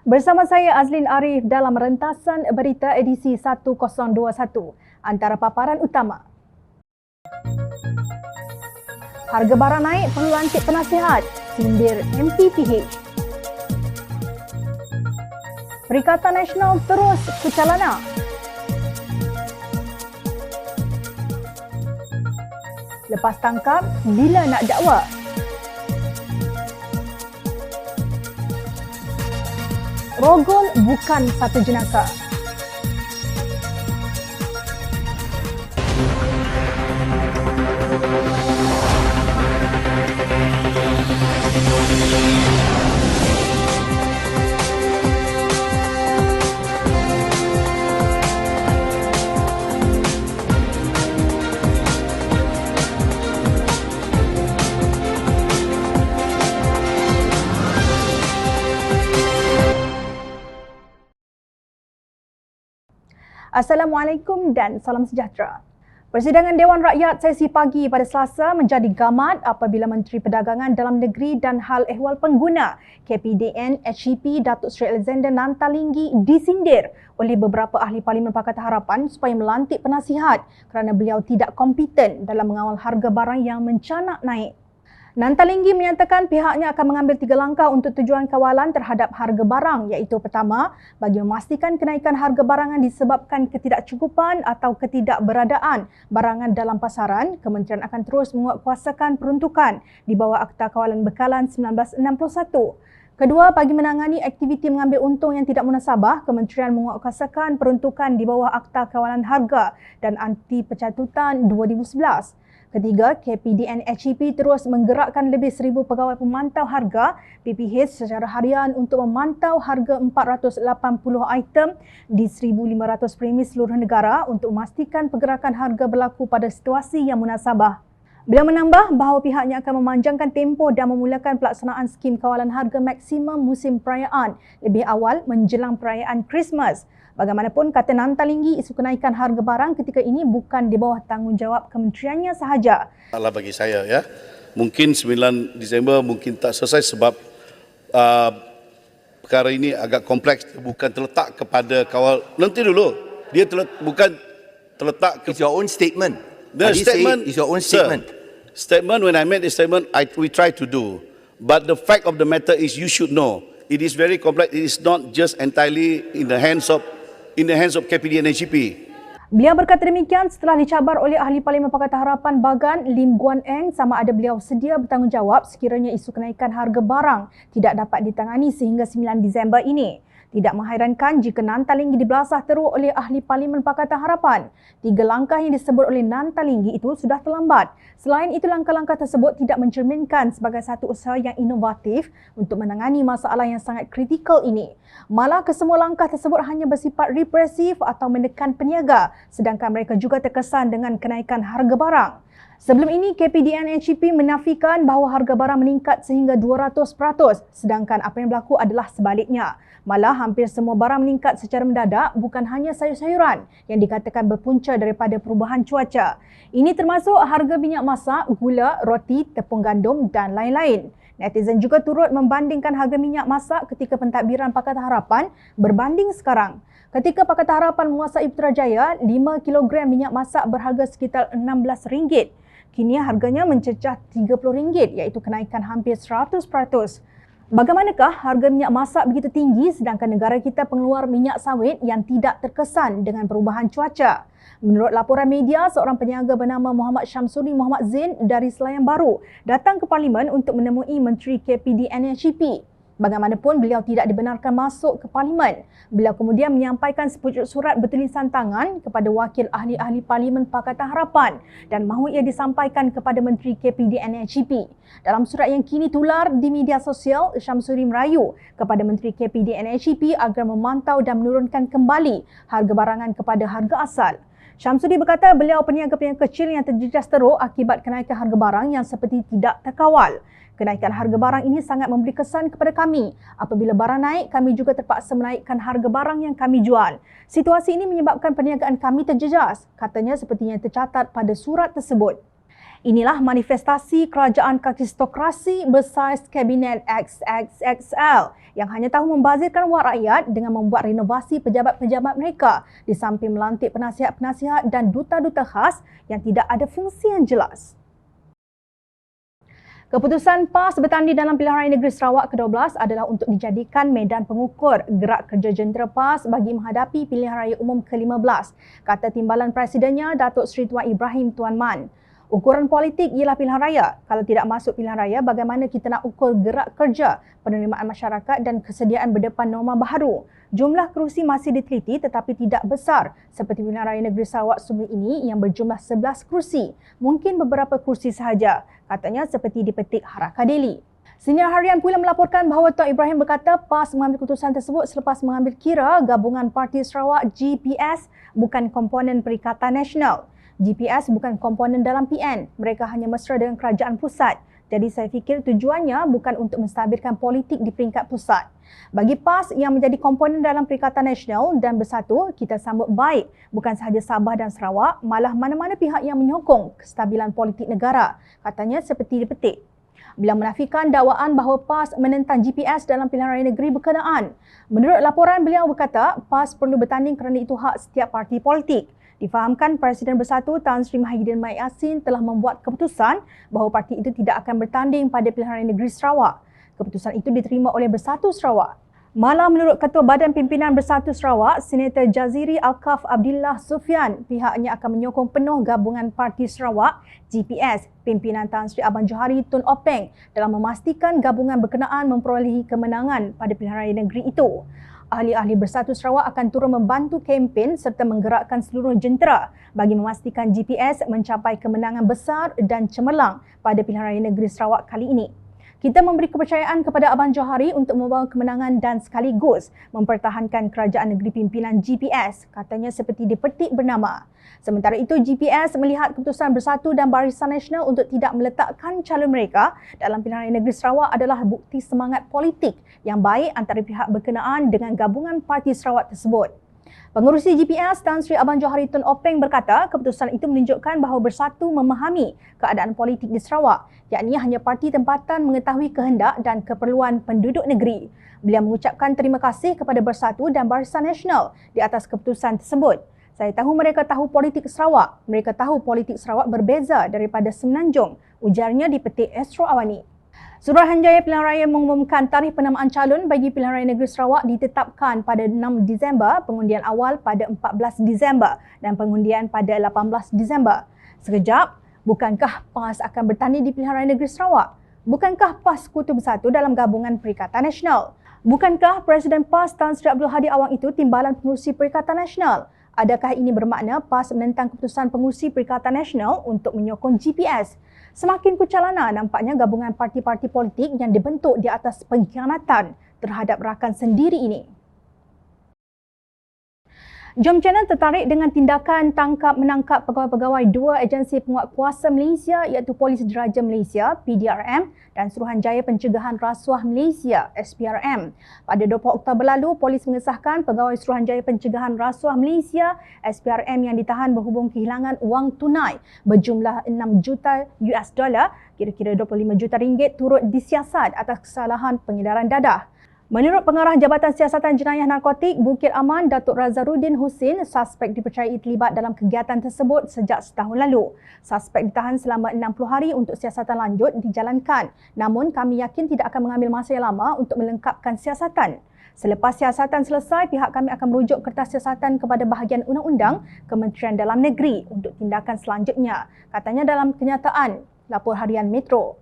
Bersama saya Azlin Arif dalam rentasan berita edisi 1021. Antara paparan utama. Harga barang naik perlu lantik penasihat, sindir MPPH. Perikatan Nasional terus kecalana. Lepas tangkap, bila nak dakwa? Rogol bukan satu jenaka. Assalamualaikum dan salam sejahtera. Persidangan Dewan Rakyat sesi pagi pada Selasa menjadi gamat apabila Menteri Perdagangan Dalam Negeri dan Hal Ehwal Pengguna KPDN HEP Datuk Seri Alexander Nantalinggi disindir oleh beberapa ahli Parlimen Pakatan Harapan supaya melantik penasihat kerana beliau tidak kompeten dalam mengawal harga barang yang mencanak naik. Nantalinggi menyatakan pihaknya akan mengambil 3 langkah untuk tujuan kawalan terhadap harga barang, iaitu pertama, bagi memastikan kenaikan harga barangan disebabkan ketidakcukupan atau ketidakberadaan barangan dalam pasaran, kementerian akan terus menguatkuasakan peruntukan di bawah Akta Kawalan Bekalan 1961. Kedua, bagi menangani aktiviti mengambil untung yang tidak munasabah, kementerian menguatkuasakan peruntukan di bawah Akta Kawalan Harga dan Anti Pencatutan 2011. Ketiga, KPDN HEP terus menggerakkan lebih 1,000 pegawai pemantau harga PPH secara harian untuk memantau harga 480 item di 1,500 premis seluruh negara untuk memastikan pergerakan harga berlaku pada situasi yang munasabah. Beliau menambah bahawa pihaknya akan memanjangkan tempoh dan memulakan pelaksanaan skim kawalan harga maksimum musim perayaan lebih awal menjelang perayaan Christmas. Bagaimanapun, kata Nantalinggi, isu kenaikan harga barang ketika ini bukan di bawah tanggungjawab kementeriannya sahaja. Masalah bagi saya, ya, mungkin 9 Disember mungkin tak selesai sebab perkara ini agak kompleks, bukan terletak kepada kawal. Nanti dulu, dia bukan terletak ke... It's your own statement. The statement is your own statement. Sir, statement, when I made the statement, we try to do. But the fact of the matter is you should know, it is very complex. It is not just entirely in the hands of KPDN HEP. Beliau berkata demikian setelah dicabar oleh ahli Parlimen Pakatan Harapan Bagan Lim Guan Eng sama ada beliau sedia bertanggungjawab sekiranya isu kenaikan harga barang tidak dapat ditangani sehingga 9 Disember ini. Tidak menghairankan jika Nantalinggi dibelasah teruk oleh ahli Parlimen Pakatan Harapan. 3 langkah yang disebut oleh Nantalinggi itu sudah terlambat. Selain itu, langkah-langkah tersebut tidak mencerminkan sebagai satu usaha yang inovatif untuk menangani masalah yang sangat kritikal ini. Malah kesemua langkah tersebut hanya bersifat represif atau menekan peniaga, sedangkan mereka juga terkesan dengan kenaikan harga barang. Sebelum ini, KPDN HEP menafikan bahawa harga barang meningkat sehingga 200%, sedangkan apa yang berlaku adalah sebaliknya. Malah hampir semua barang meningkat secara mendadak, bukan hanya sayur-sayuran yang dikatakan berpunca daripada perubahan cuaca. Ini termasuk harga minyak masak, gula, roti, tepung gandum dan lain-lain. Netizen juga turut membandingkan harga minyak masak ketika pentadbiran Pakatan Harapan berbanding sekarang. Ketika Pakatan Harapan menguasai Putrajaya, 5 kilogram minyak masak berharga sekitar RM16. Kini harganya mencecah RM30, iaitu kenaikan hampir 100%. Bagaimanakah harga minyak masak begitu tinggi sedangkan negara kita pengeluar minyak sawit yang tidak terkesan dengan perubahan cuaca? Menurut laporan media, seorang peniaga bernama Muhammad Syamsuri Muhammad Zain dari Selayang Baru datang ke Parlimen untuk menemui Menteri KPDN HEP. Bagaimanapun, beliau tidak dibenarkan masuk ke Parlimen. Beliau kemudian menyampaikan sepucuk surat bertulisan tangan kepada wakil ahli-ahli Parlimen Pakatan Harapan dan mahu ia disampaikan kepada Menteri KPDN HEP. Dalam surat yang kini tular di media sosial, Syamsuri merayu kepada Menteri KPDN HEP agar memantau dan menurunkan kembali harga barangan kepada harga asal. Syamsuri berkata beliau peniaga-peniaga kecil yang terjejas teruk akibat kenaikan harga barang yang seperti tidak terkawal. Kenaikan harga barang ini sangat memberi kesan kepada kami. Apabila barang naik, kami juga terpaksa menaikkan harga barang yang kami jual. Situasi ini menyebabkan perniagaan kami terjejas, katanya seperti yang tercatat pada surat tersebut. Inilah manifestasi kerajaan kakistokrasi bersaiz kabinet XXXL yang hanya tahu membazirkan wang rakyat dengan membuat renovasi pejabat-pejabat mereka di samping melantik penasihat-penasihat dan duta-duta khas yang tidak ada fungsi yang jelas. Keputusan PAS bertanding dalam Pilihan Raya Negeri Sarawak ke-12 adalah untuk dijadikan medan pengukur gerak kerja jentera PAS bagi menghadapi Pilihan Raya Umum ke-15, kata Timbalan Presidennya Datuk Seri Tuan Ibrahim Tuan Man. Ukuran politik ialah pilihan raya. Kalau tidak masuk pilihan raya, bagaimana kita nak ukur gerak kerja, penerimaan masyarakat dan kesediaan berdepan norma baharu? Jumlah kerusi masih diteliti tetapi tidak besar seperti Pilihan Raya Negeri Sarawak sebelum ini yang berjumlah 11 kerusi. Mungkin beberapa kerusi sahaja, katanya seperti dipetik Harakah Daily. Siniar Harian pula melaporkan bahawa Tuan Ibrahim berkata PAS mengambil keputusan tersebut selepas mengambil kira gabungan Parti Sarawak GPS bukan komponen Perikatan Nasional. GPS bukan komponen dalam PN. Mereka hanya mesra dengan kerajaan pusat. Jadi saya fikir tujuannya bukan untuk menstabilkan politik di peringkat pusat. Bagi PAS yang menjadi komponen dalam Perikatan Nasional dan Bersatu, kita sambut baik bukan sahaja Sabah dan Sarawak, malah mana-mana pihak yang menyokong kestabilan politik negara, katanya seperti dipetik. Beliau menafikan dakwaan bahawa PAS menentang GPS dalam pilihan raya negeri berkenaan. Menurut laporan, beliau berkata PAS perlu bertanding kerana itu hak setiap parti politik. Difahamkan Presiden Bersatu Tan Sri Mahidin Mat Yassin telah membuat keputusan bahawa parti itu tidak akan bertanding pada Pilihan Raya Negeri Sarawak. Keputusan itu diterima oleh Bersatu Sarawak. Malah menurut Ketua Badan Pimpinan Bersatu Sarawak, Senator Jaziri Alkaf Abdillah Sufian, pihaknya akan menyokong penuh gabungan Parti Sarawak GPS pimpinan Tan Sri Abang Johari Tun Openg dalam memastikan gabungan berkenaan memperolehi kemenangan pada Pilihan Raya Negeri itu. Ahli-ahli Bersatu Sarawak akan turun membantu kempen serta menggerakkan seluruh jentera bagi memastikan GPS mencapai kemenangan besar dan cemerlang pada Pilihan Raya Negeri Sarawak kali ini. Kita memberi kepercayaan kepada Abang Johari untuk membawa kemenangan dan sekaligus mempertahankan kerajaan negeri pimpinan GPS, katanya seperti dipetik bernama. Sementara itu, GPS melihat keputusan Bersatu dan Barisan Nasional untuk tidak meletakkan calon mereka dalam Pilihan Raya Negeri Sarawak adalah bukti semangat politik yang baik antara pihak berkenaan dengan gabungan Parti Sarawak tersebut. Pengerusi GPS Tan Sri Abang Johari Tun Openg berkata keputusan itu menunjukkan bahawa Bersatu memahami keadaan politik di Sarawak, yakni hanya parti tempatan mengetahui kehendak dan keperluan penduduk negeri. Beliau mengucapkan terima kasih kepada Bersatu dan Barisan Nasional di atas keputusan tersebut. Saya tahu mereka tahu politik Sarawak. Mereka tahu politik Sarawak berbeza daripada Semenanjung, ujarnya dipetik Astro Awani. Suruhanjaya Pilihan Raya mengumumkan tarikh penamaan calon bagi Pilihan Raya Negeri Sarawak ditetapkan pada 6 Disember, pengundian awal pada 14 Disember dan pengundian pada 18 Disember. Sekejap, bukankah PAS akan bertanding di Pilihan Raya Negeri Sarawak? Bukankah PAS sekutu bersatu dalam gabungan Perikatan Nasional? Bukankah Presiden PAS Tan Sri Abdul Hadi Awang itu timbalan pengurusi Perikatan Nasional? Adakah ini bermakna PAS menentang keputusan pengurusi Perikatan Nasional untuk menyokong GPS? Semakin kucalana nampaknya gabungan parti-parti politik yang dibentuk di atas pengkhianatan terhadap rakan sendiri ini. Jom Channel tertarik dengan tindakan tangkap-menangkap pegawai-pegawai dua agensi penguatkuasa Malaysia iaitu Polis Diraja Malaysia PDRM dan Suruhanjaya Pencegahan Rasuah Malaysia SPRM. Pada 20 Oktober lalu, polis mengesahkan pegawai Suruhanjaya Pencegahan Rasuah Malaysia SPRM yang ditahan berhubung kehilangan wang tunai berjumlah 6 juta US dollar, kira-kira 25 juta ringgit turut disiasat atas kesalahan pengedaran dadah. Menurut Pengarah Jabatan Siasatan Jenayah Narkotik Bukit Aman, Datuk Razarudin Husin, suspek dipercayai terlibat dalam kegiatan tersebut sejak setahun lalu. Suspek ditahan selama 60 hari untuk siasatan lanjut dijalankan. Namun kami yakin tidak akan mengambil masa yang lama untuk melengkapkan siasatan. Selepas siasatan selesai, pihak kami akan merujuk kertas siasatan kepada bahagian undang-undang Kementerian Dalam Negeri untuk tindakan selanjutnya, katanya dalam kenyataan lapor harian Metro.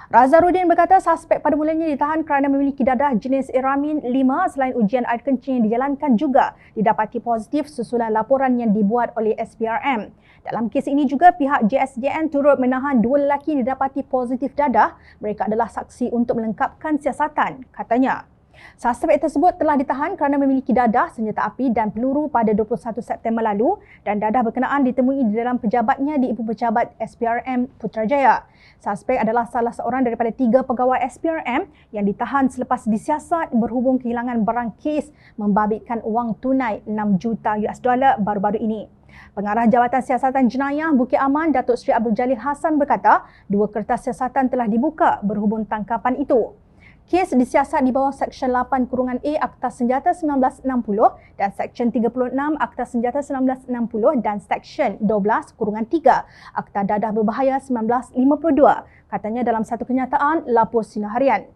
Razarudin berkata suspek pada mulanya ditahan kerana memiliki dadah jenis Eramin 5 selain ujian air kencing yang dijalankan juga didapati positif susulan laporan yang dibuat oleh SPRM. Dalam kes ini juga pihak JSJN turut menahan dua lelaki yang didapati positif dadah. Mereka adalah saksi untuk melengkapkan siasatan, katanya. Suspek tersebut telah ditahan kerana memiliki dadah, senjata api dan peluru pada 21 September lalu dan dadah berkenaan ditemui di dalam pejabatnya di Ibu Pejabat SPRM Putrajaya. Suspek adalah salah seorang daripada 3 pegawai SPRM yang ditahan selepas disiasat berhubung kehilangan barang kes membabitkan wang tunai 6 juta US dollar baru-baru ini. Pengarah Jabatan Siasatan Jenayah Bukit Aman, Datuk Seri Abdul Jalil Hassan berkata, 2 kertas siasatan telah dibuka berhubung tangkapan itu. Kes disiasat di bawah Seksyen 8-A Akta Senjata 1960 dan Seksyen 36 Akta Senjata 1960 dan Seksyen 12-3 Akta Dadah Berbahaya 1952, katanya dalam satu kenyataan lapor sinar harian.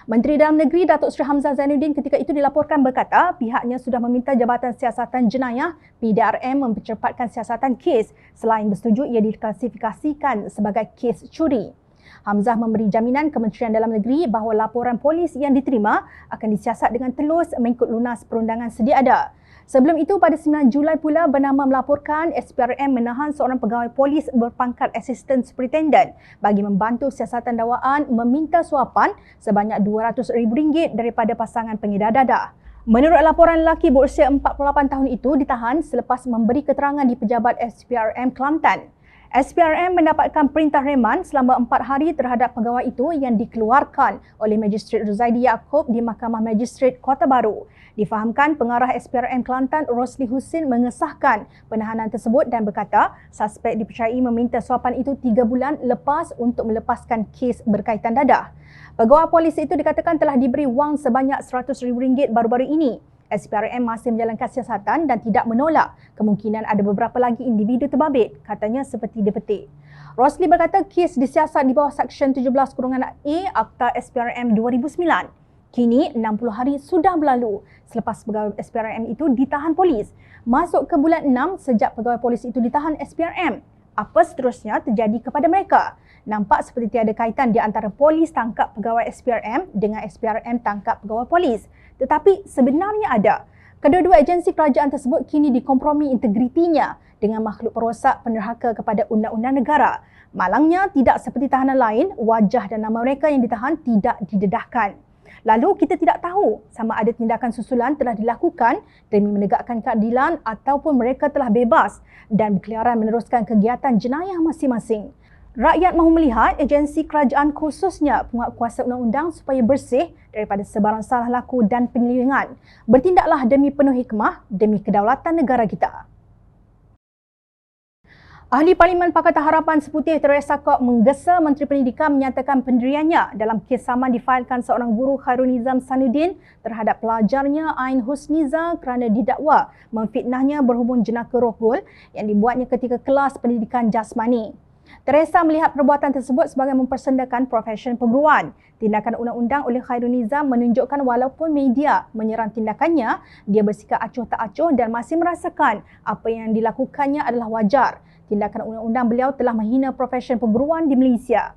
Menteri Dalam Negeri Datuk Seri Hamzah Zainuddin ketika itu dilaporkan berkata pihaknya sudah meminta Jabatan Siasatan Jenayah PDRM mempercepatkan siasatan kes selain bersetuju ia diklasifikasikan sebagai kes curi. Hamzah memberi jaminan Kementerian Dalam Negeri bahawa laporan polis yang diterima akan disiasat dengan telus mengikut lunas perundangan sedia ada. Sebelum itu, pada 9 Julai pula, Bernama melaporkan SPRM menahan seorang pegawai polis berpangkat Assistant Superintendent bagi membantu siasatan dakwaan meminta suapan sebanyak RM200,000 daripada pasangan pengedar dadah. Menurut laporan, lelaki berusia 48 tahun itu ditahan selepas memberi keterangan di pejabat SPRM Kelantan. SPRM mendapatkan perintah reman selama 4 hari terhadap pegawai itu yang dikeluarkan oleh Magistrate Ruzaidi Yaakob di Mahkamah Magistrate Kota Baru. Difahamkan pengarah SPRM Kelantan Rosli Husin mengesahkan penahanan tersebut dan berkata suspek dipercayai meminta suapan itu 3 bulan lepas untuk melepaskan kes berkaitan dadah. Pegawai polis itu dikatakan telah diberi wang sebanyak RM100,000 baru-baru ini. SPRM masih menjalankan siasatan dan tidak menolak kemungkinan ada beberapa lagi individu terbabit, katanya seperti dipetik. Rosli berkata kes disiasat di bawah Seksyen 17-A Akta SPRM 2009. Kini 60 hari sudah berlalu selepas pegawai SPRM itu ditahan polis. Masuk ke bulan 6 sejak pegawai polis itu ditahan SPRM. Apa seterusnya terjadi kepada mereka? Nampak seperti tiada kaitan di antara polis tangkap pegawai SPRM dengan SPRM tangkap pegawai polis. Tetapi sebenarnya ada. Kedua-dua agensi kerajaan tersebut kini dikompromi integritinya dengan makhluk perosak penerhaka kepada undang-undang negara. Malangnya tidak seperti tahanan lain, wajah dan nama mereka yang ditahan tidak didedahkan. Lalu kita tidak tahu sama ada tindakan susulan telah dilakukan demi menegakkan keadilan ataupun mereka telah bebas dan berkeliaran meneruskan kegiatan jenayah masing-masing. Rakyat mahu melihat agensi kerajaan khususnya penguatkuasa undang-undang supaya bersih daripada sebarang salah laku dan penyelewengan. Bertindaklah demi penuh hikmah, demi kedaulatan negara kita. Ahli Parlimen Pakatan Harapan Seputih Teresa Kok menggesa Menteri Pendidikan menyatakan pendiriannya dalam kes saman difailkan seorang guru Khairul Nizam Sanuddin terhadap pelajarnya Ain Husniza kerana didakwa memfitnahnya berhubung jenaka rohul yang dibuatnya ketika kelas pendidikan jasmani. Teresa melihat perbuatan tersebut sebagai mempersendakan profesion perguruan. Tindakan undang-undang oleh Khairul Nizam menunjukkan walaupun media menyerang tindakannya, dia bersikap acuh tak acuh dan masih merasakan apa yang dilakukannya adalah wajar. Tindakan undang-undang beliau telah menghina profesion perguruan di Malaysia.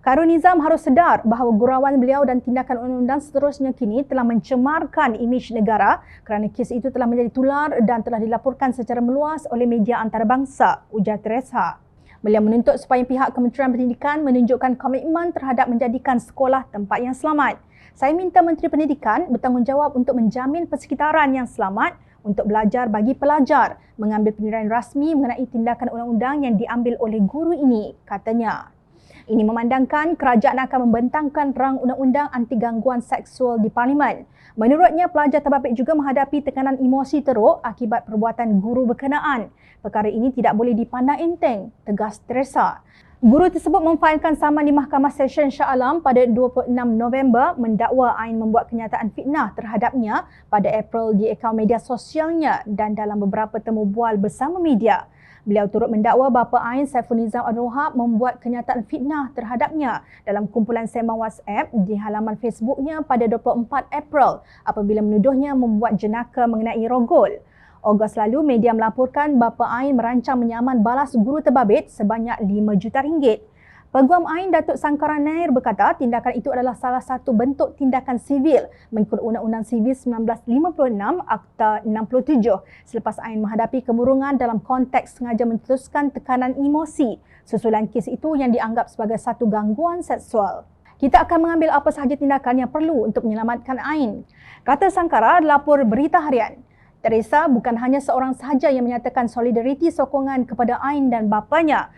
Khairul Nizam harus sedar bahawa gurauan beliau dan tindakan undang-undang seterusnya kini telah mencemarkan imej negara kerana kes itu telah menjadi tular dan telah dilaporkan secara meluas oleh media antarabangsa, ujar Teresa. Beliau menuntut supaya pihak Kementerian Pendidikan menunjukkan komitmen terhadap menjadikan sekolah tempat yang selamat. Saya minta Menteri Pendidikan bertanggungjawab untuk menjamin persekitaran yang selamat untuk belajar bagi pelajar, mengambil penilaian rasmi mengenai tindakan undang-undang yang diambil oleh guru ini, katanya. Ini memandangkan kerajaan akan membentangkan rang undang-undang anti gangguan seksual di Parlimen. Menurutnya, pelajar terbabit juga menghadapi tekanan emosi teruk akibat perbuatan guru berkenaan. Perkara ini tidak boleh dipandang enteng, tegas Teresa. Guru tersebut memfailkan saman di Mahkamah Session Shah Alam pada 26 November mendakwa Ain membuat kenyataan fitnah terhadapnya pada April di akaun media sosialnya dan dalam beberapa temu bual bersama media. Beliau turut mendakwa bapa Ain Saiful Nizam Abdul Wahab membuat kenyataan fitnah terhadapnya dalam kumpulan sembang WhatsApp di halaman Facebooknya pada 24 April apabila menuduhnya membuat jenaka mengenai rogol. Ogos lalu, media melaporkan bapa Ain merancang menyaman balas guru terbabit sebanyak RM5 juta. Peguam Ain Datuk Sangkaran Nair berkata tindakan itu adalah salah satu bentuk tindakan sivil mengikut Undang-Undang Sivil 1956 Akta 67 selepas Ain menghadapi kemurungan dalam konteks sengaja mencetuskan tekanan emosi susulan kes itu yang dianggap sebagai satu gangguan seksual. Kita akan mengambil apa sahaja tindakan yang perlu untuk menyelamatkan Ain. Kata Sangkara, lapor Berita Harian. Teresa bukan hanya seorang sahaja yang menyatakan solidariti sokongan kepada Ain dan bapanya.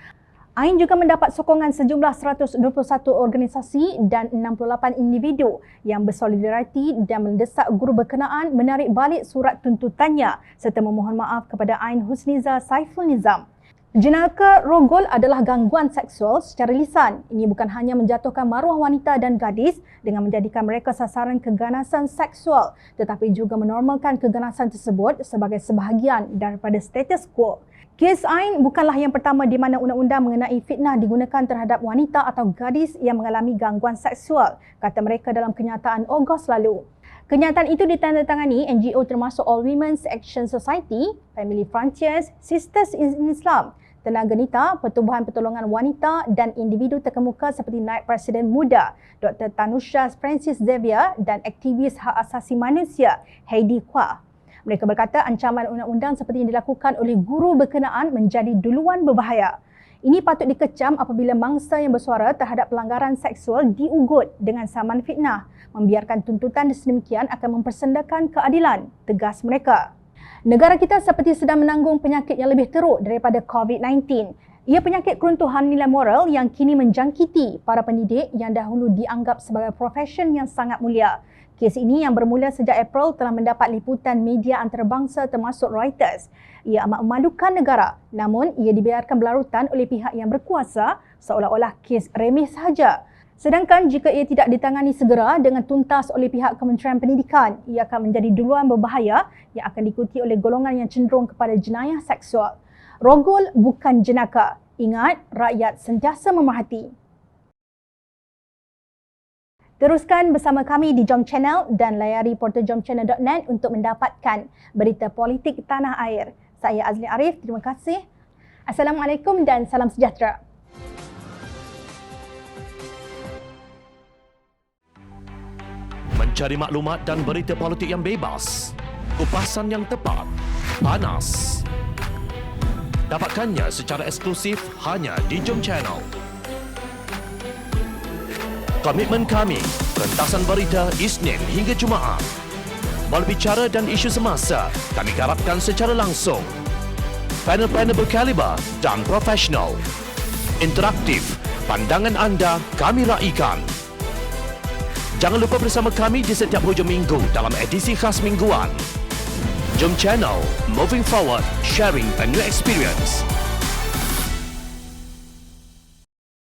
Ain juga mendapat sokongan sejumlah 121 organisasi dan 68 individu yang bersolidariti dan mendesak guru berkenaan menarik balik surat tuntutannya serta memohon maaf kepada Ain Husniza Saiful Nizam. Jenaka rogol adalah gangguan seksual secara lisan. Ini bukan hanya menjatuhkan maruah wanita dan gadis dengan menjadikan mereka sasaran keganasan seksual, tetapi juga menormalkan keganasan tersebut sebagai sebahagian daripada status quo. Kes Ain bukanlah yang pertama di mana undang-undang mengenai fitnah digunakan terhadap wanita atau gadis yang mengalami gangguan seksual, kata mereka dalam kenyataan Ogos lalu. Kenyataan itu ditandatangani NGO termasuk All Women's Action Society, Family Frontiers, Sisters in Islam, Tenaga Nita, Pertubuhan Pertolongan Wanita dan individu terkemuka seperti Naib Presiden Muda, Dr. Tanusha Francis Xavier dan aktivis hak asasi manusia, Heidi Kwa. Mereka berkata ancaman undang-undang seperti yang dilakukan oleh guru berkenaan menjadi duluan berbahaya. Ini patut dikecam apabila mangsa yang bersuara terhadap pelanggaran seksual diugut dengan saman fitnah. Membiarkan tuntutan sedemikian akan mempersendakan keadilan, tegas mereka. Negara kita seperti sedang menanggung penyakit yang lebih teruk daripada COVID-19. Ia penyakit keruntuhan nilai moral yang kini menjangkiti para pendidik yang dahulu dianggap sebagai profesion yang sangat mulia. Kes ini yang bermula sejak April telah mendapat liputan media antarabangsa termasuk Reuters. Ia amat memalukan negara, namun ia dibiarkan berlarutan oleh pihak yang berkuasa seolah-olah kes remeh sahaja. Sedangkan jika ia tidak ditangani segera dengan tuntas oleh pihak Kementerian Pendidikan, ia akan menjadi duluan berbahaya yang akan diikuti oleh golongan yang cenderung kepada jenayah seksual. Rogol bukan jenaka. Ingat, rakyat sentiasa memerhati. Teruskan bersama kami di Jom Channel dan layari portal jomchannel.net untuk mendapatkan berita politik tanah air. Saya Azli Arif, terima kasih. Assalamualaikum dan salam sejahtera. Mencari maklumat dan berita politik yang bebas, kupasan yang tepat, panas. Dapatkannya secara eksklusif hanya di Jom Channel. Komitmen kami, rentasan berita Isnin hingga Jumaat. Berbicara dan isu semasa, kami garapkan secara langsung. Panel-panel berkaliber dan profesional. Interaktif, pandangan anda kami raikan. Jangan lupa bersama kami di setiap hujung minggu dalam edisi khas mingguan. Jom Channel, moving forward, sharing a new experience.